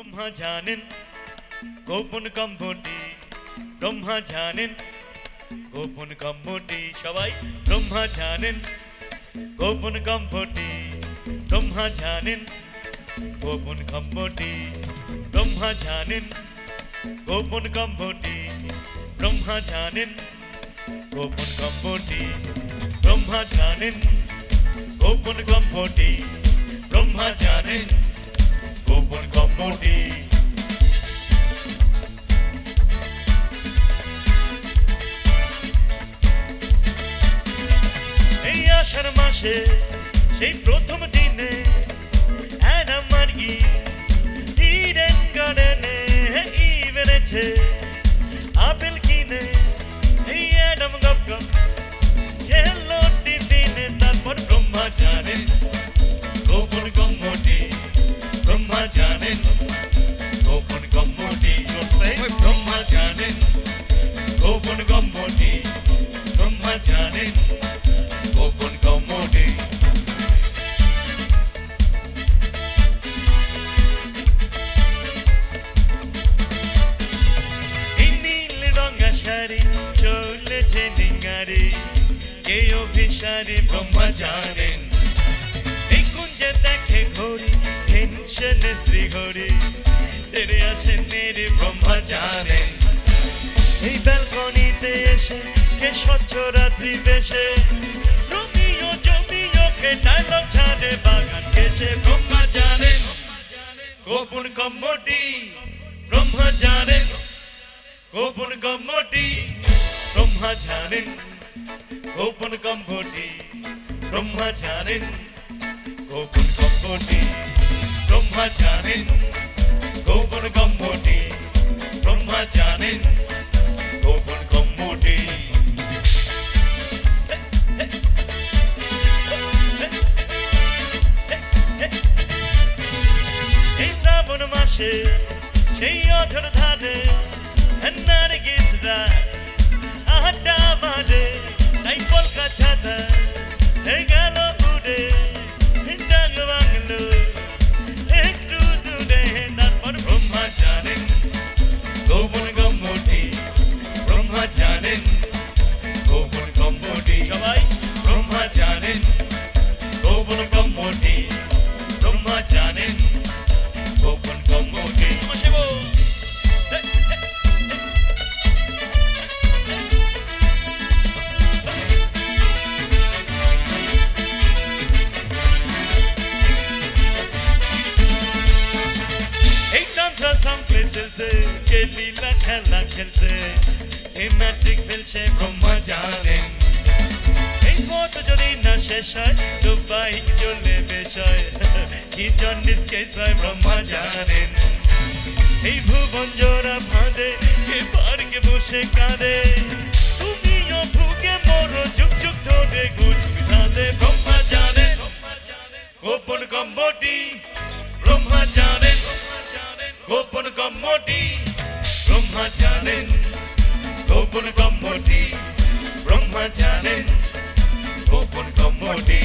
ব্রহ্মা জানেন গোপন কম্পটি ব্রহ্মা জানেন গোপন কম্পটি সবাই ব্রহ্মা জানেন গোপন কম্পটি ব্রহ্মা জানেন গোপন কম্পটি ব্রহ্মা জানেন গোপন কম্পটি ব্রহ্মা জানেন গোপন কম্পটি ব্রহ্মা জানেন গোপন কম্পটি ব্রহ্মা জানেন গোপন কম্পটি এই আষাঢ় মাসে সেই প্রথম দিনে অ্যাডাম আর ইডেন গার্ডেনে ইভ এনেছে আপেল কিনে এই অ্যাডাম গপ গপ খেলো টিফিনে তারপর ব্রহ্মা জানেন গোপন কম্পটি ব্রহ্মা জানেন গোপন কম্পটি ব্রহ্মা জানেন গোপন কম্পটি ব্রহ্মা জানেন গোপন কম্পটি এই নীল রঙা শাড়ি চলেছে ডিঙ্গারে কে অভিসারে ব্রহ্মা জানেন এই কুঞ্জে দেখে ঘড়ি টেনশনে শ্রীহরি তেরে আসেন মেরে ব্রহ্মা জানেন এই ব্যালকনিতে এসে কে স্বচ্ছ রাত্রি বেশে রোমিও জমিও কে ডায়লগ ছাড়ে বাগান কেসে ব্রহ্মা জানেন গোপন কম্পটি ব্রহ্মা জানেন গোপন কম্পটি ব্রহ্মা জানেন গোপন কম্পটি ব্রহ্মা জানেন গোপন কম্পটি ব্রহ্মা জানেন গোপন কম্পটি ব্রহ্মা জানেন গোপন কম্পটি এই শ্রাবণ মাসে সেই অঝর ধারে নারগিস রাত আড্ডা মারে তাই পলকা ছাতা গেল উড়ে ডাক বাংলো একটু দূরে তারপর ব্রহ্মা জানেন গোপন কম্পটি ব্রহ্মা জানেন গোপন কম্পটি সবাই ব্রহ্মা জানেন গোপন কম্পটি ব্রহ্মা জানেন গোপন কম্পটি Some places ke lila khela khelse ei matric felche brahma janen ei pot jodi na shesh hoy dubai chole beshoy ki janis ke soy brahma janen ei bhubon jora phade ke par ke boshe kade tumiyo bhuge moro juk juk dhore guj thade brahma janen gopon kamboti brahma janen গোপন কম্পটি ব্রহ্মা জানেন গোপন কম্পটি ব্রহ্মা জানেন গোপন কম্পটি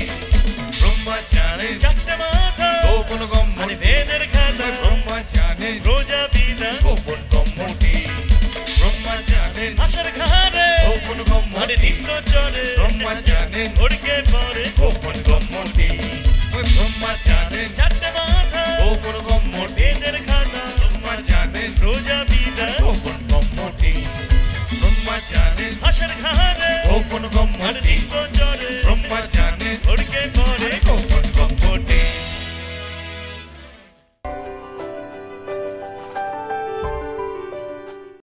ব্রহ্মা জানেন চারটে মাথা গোপন কম্পটি বেদের খাতা ব্রহ্মা জানেন রোজা বিনা গোপন কম্পটি ব্রহ্মা জানেন আশার ঘাড়ে গোপন কম্পটি নিত্য চলে ব্রহ্মা জানেন ওড়কে পড়ে গোপন কম্পটি ব্রহ্মা জানেন চারটে মাথা গোপন কম্পটি বেদের খাতা জানেন রোজা বিনা গোপন কম্পটি ব্রহ্মা জানেন আশার ঘাড়ে